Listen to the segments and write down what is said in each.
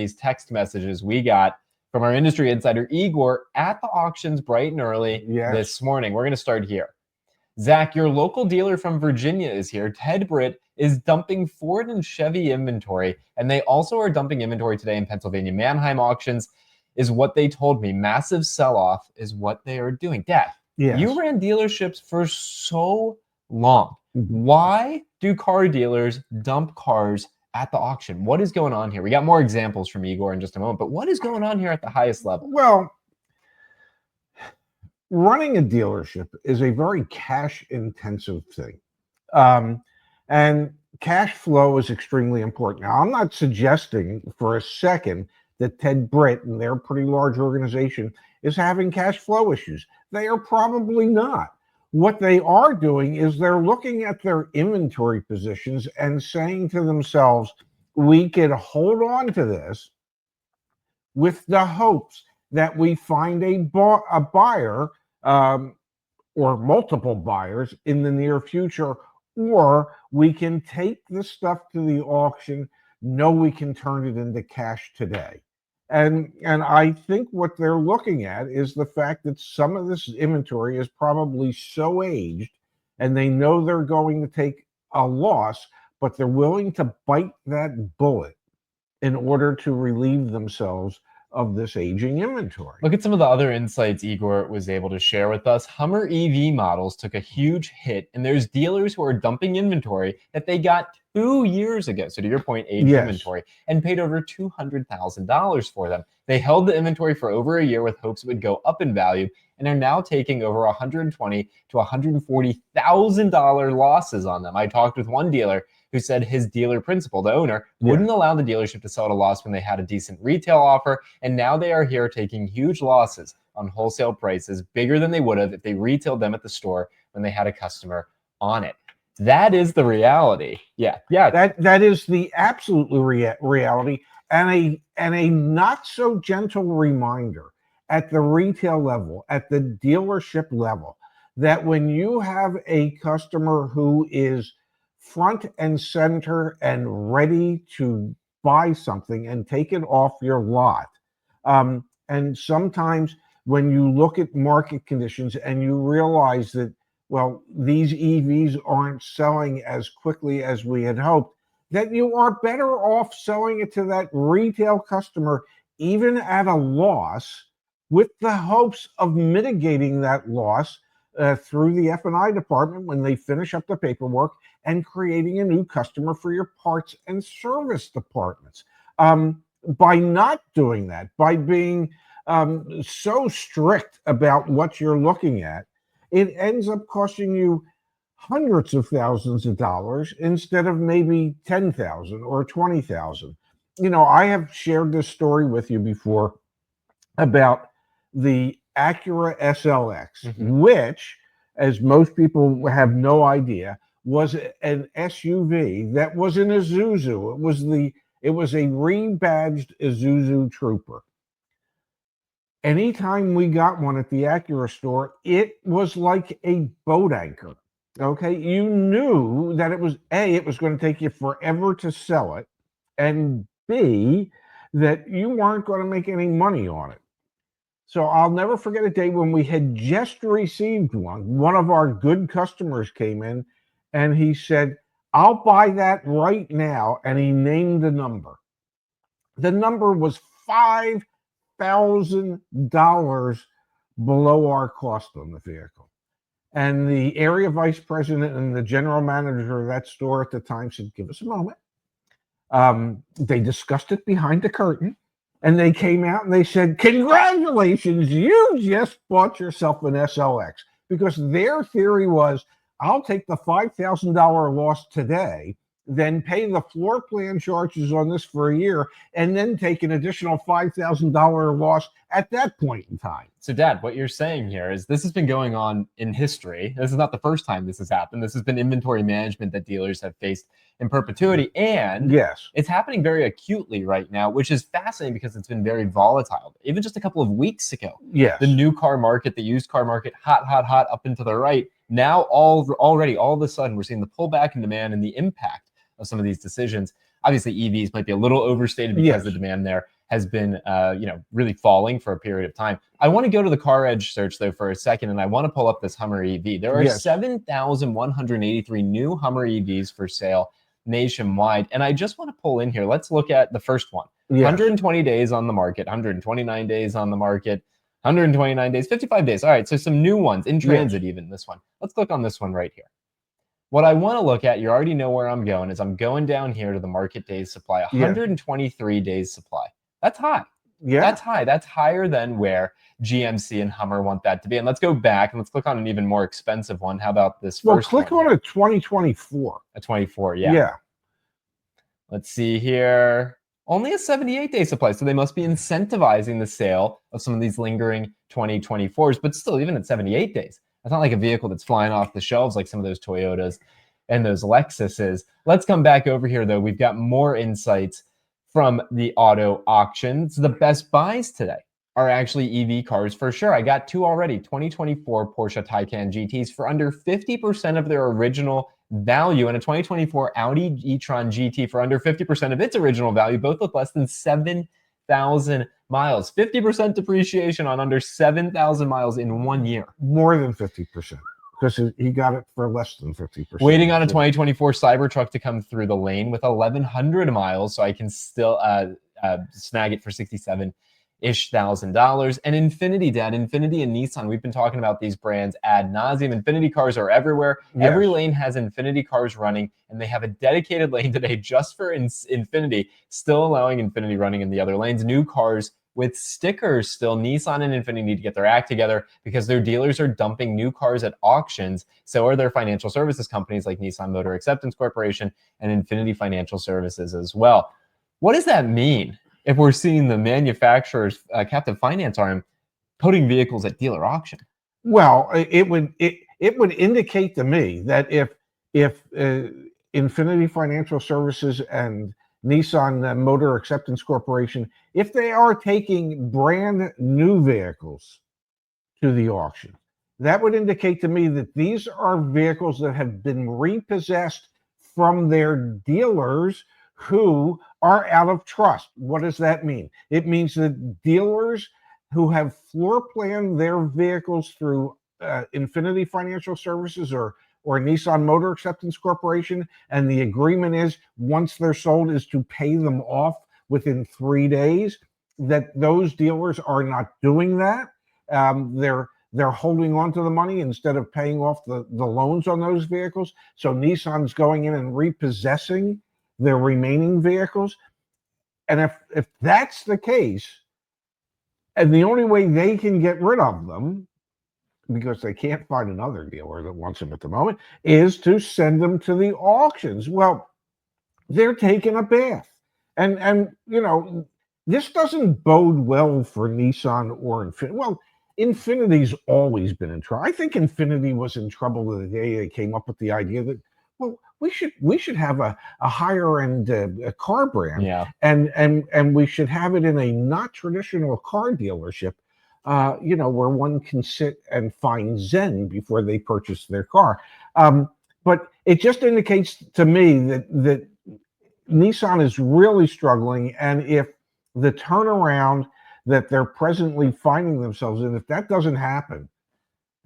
these text messages we got from our industry insider Igor at the auctions bright and early this morning. We're going to start here. Zach, your local dealer from Virginia is here. Ted Britt is dumping Ford and Chevy inventory, and they also are dumping inventory today in Pennsylvania. Manheim auctions is what they told me. Massive sell-off is what they are doing. Dad, you ran dealerships for so long. Why do car dealers dump cars at the auction? What is going on here? We got more examples from Igor in just a moment, but what is going on here at the highest level? Well, running a dealership is a very cash-intensive thing. And cash flow is extremely important. Now, I'm not suggesting for a second that Ted Britt and their pretty large organization is having cash flow issues. They are probably not. What they are doing is they're looking at their inventory positions and saying to themselves, we could hold on to this with the hopes that we find a buyer or multiple buyers in the near future, or we can take the stuff to the auction, know we can turn it into cash today. And I think what they're looking at is the fact that some of this inventory is probably so aged and they know they're going to take a loss, but they're willing to bite that bullet in order to relieve themselves of this aging inventory. Look at some of the other insights Igor was able to share with us. Hummer EV models took a huge hit, and there's dealers who are dumping inventory that they got 2 years ago. So to your point, aged inventory, and paid over $200,000 for them. They held the inventory for over a year with hopes it would go up in value, and are now taking over $120,000 to $140,000 losses on them. I talked with one dealer who said his dealer principal, the owner, wouldn't allow the dealership to sell at a loss when they had a decent retail offer, and now they are here taking huge losses on wholesale prices, bigger than they would have if they retailed them at the store when they had a customer on it. That is the reality. That is the absolute reality, and a not so gentle reminder at the retail level, at the dealership level, that when you have a customer who is front and center and ready to buy something and take it off your lot. And sometimes when you look at market conditions and you realize that, well, these EVs aren't selling as quickly as we had hoped, that you are better off selling it to that retail customer, even at a loss, with the hopes of mitigating that loss through the F&I department when they finish up the paperwork, and creating a new customer for your parts and service departments. By not doing that, by being so strict about what you're looking at, it ends up costing you hundreds of thousands of dollars instead of maybe $10,000 or $20,000. You know, I have shared this story with you before about the Acura SLX, which, as most people have no idea, was an SUV that was an Isuzu. It was a rebadged Isuzu Trooper. Anytime we got one at the Acura store, it was like a boat anchor. Okay, you knew that it was going to take you forever to sell it, and B, that you weren't going to make any money on it. So I'll never forget a day when we had just received one. One of our good customers came in and he said, I'll buy that right now. And he named the number. The number was $5,000 below our cost on the vehicle. And the area vice president and the general manager of that store at the time said, give us a moment. They discussed it behind the curtain. And they came out and they said, congratulations, you just bought yourself an SLX. Because their theory was, I'll take the $5,000 loss today, then pay the floor plan charges on this for a year, and then take an additional $5,000 loss at that point in time. So, Dad, what you're saying here is this has been going on in history. This is not the first time this has happened. This has been inventory management that dealers have faced in perpetuity. And it's happening very acutely right now, which is fascinating because it's been very volatile. Even just a couple of weeks ago, the new car market, the used car market, hot up and to the right. Now, already, all of a sudden, we're seeing the pullback in demand and the impact of some of these decisions Obviously, EVs might be a little overstated because the demand there has been, really falling for a period of time. I want to go to the CarEdge search though for a second, and I want to pull up this Hummer EV. There are 7,183 new Hummer EVs for sale nationwide, and I just want to pull in here. Let's look at the first one. 120 days on the market, 129 days on the market, 129 days, 55 days. All right, so some new ones in transit, even this one. Let's click on this one right here. What I want to look at, you already know where I'm going, is I'm going down here to the market days supply, 123 days supply. That's high. That's high. That's higher than where GMC and Hummer want that to be. And let's go back and let's click on an even more expensive one. How about this first one? Well, click on a 2024. A 24, yeah. Let's see here. Only a 78-day supply, so they must be incentivizing the sale of some of these lingering 2024s, but still, even at 78 days, that's not like a vehicle that's flying off the shelves like some of those Toyotas and those Lexuses. Let's come back over here, though. We've got more insights from the auto auctions. The best buys today are actually EV cars for sure. I got two already, 2024 Porsche Taycan GTs for under 50% of their original value, and a 2024 Audi e-tron GT for under 50% of its original value, both with less than 7,000 miles. 50% depreciation on under 7,000 miles in 1 year. More than 50%, because he got it for less than 50%. Waiting on a 2024 Cybertruck to come through the lane with 1,100 miles, so I can still snag it for $67,000-ish. And Infiniti, Dad, Infiniti and Nissan, we've been talking about these brands ad nauseum. Infiniti cars are everywhere. Every lane has Infiniti cars running, and they have a dedicated lane today just for Infiniti, still allowing Infiniti running in the other lanes. New cars with stickers still. Nissan and Infiniti need to get their act together because their dealers are dumping new cars at auctions. So are their financial services companies like Nissan Motor Acceptance Corporation and Infiniti Financial Services as well. What does that mean if we're seeing the manufacturer's captive finance arm putting vehicles at dealer auction? Well, it would indicate to me that if Infiniti Financial Services and Nissan Motor Acceptance Corporation, if they are taking brand new vehicles to the auction, that would indicate to me that these are vehicles that have been repossessed from their dealers who are out of trust. What does that mean? It means that dealers who have floor planned their vehicles through Infiniti Financial Services or Nissan Motor Acceptance Corporation, and the agreement is once they're sold is to pay them off within 3 days, that those dealers are not doing that. They're holding on to the money instead of paying off the loans on those vehicles. So Nissan's going in and repossessing their remaining vehicles. And if that's the case, and the only way they can get rid of them, because they can't find another dealer that wants them at the moment, is to send them to the auctions. Well, they're taking a bath. And this doesn't bode well for Nissan or Infiniti. Well, Infiniti's always been in trouble. I think Infiniti was in trouble the day they came up with the idea that, well, we should have a higher end car brand, and we should have it in a not traditional car dealership, where one can sit and find Zen before they purchase their car. But it just indicates to me that Nissan is really struggling, and if the turnaround that they're presently finding themselves in, if that doesn't happen,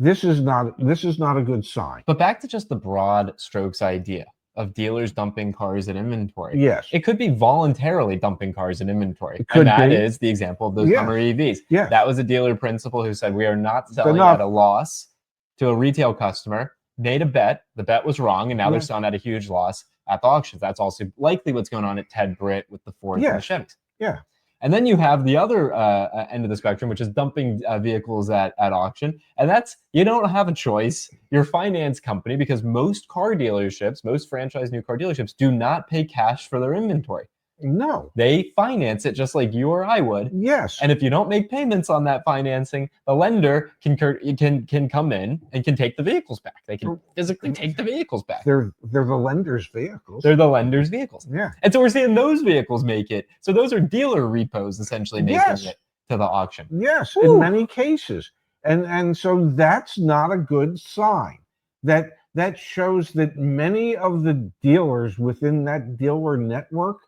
this is not a good sign. But back to just the broad strokes idea of dealers dumping cars in inventory. Yes. It could be voluntarily dumping cars in inventory. And that is the example of those Hummer EVs. Yes. That was a dealer principal who said, we are not selling at a loss to a retail customer, made a bet. The bet was wrong, and now they're selling at a huge loss at the auctions. That's also likely what's going on at Ted Britt with the Fords and the Chevys. Yeah. And then you have the other end of the spectrum, which is dumping vehicles at auction. And that's, you don't have a choice. Your finance company, because most car dealerships, most franchise new car dealerships do not pay cash for their inventory. No. They finance it just like you or I would. Yes. And if you don't make payments on that financing, the lender can come in and can take the vehicles back. They can physically take the vehicles back. They're the lender's vehicles. They're the lender's vehicles. Yeah. And so we're seeing those vehicles make it. So those are dealer repos essentially making it to the auction. Yes, in many cases. And so that's not a good sign. That shows that many of the dealers within that dealer network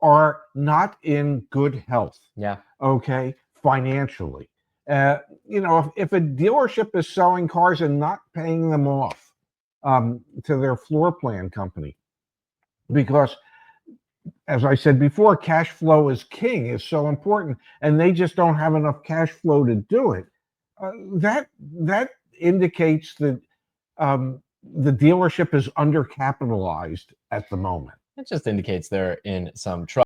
are not in good health. Yeah. Okay, financially. If a dealership is selling cars and not paying them off to their floor plan company, because as I said before, cash flow is king, is so important, and they just don't have enough cash flow to do it. That indicates that the dealership is undercapitalized at the moment. It just indicates they're in some trouble.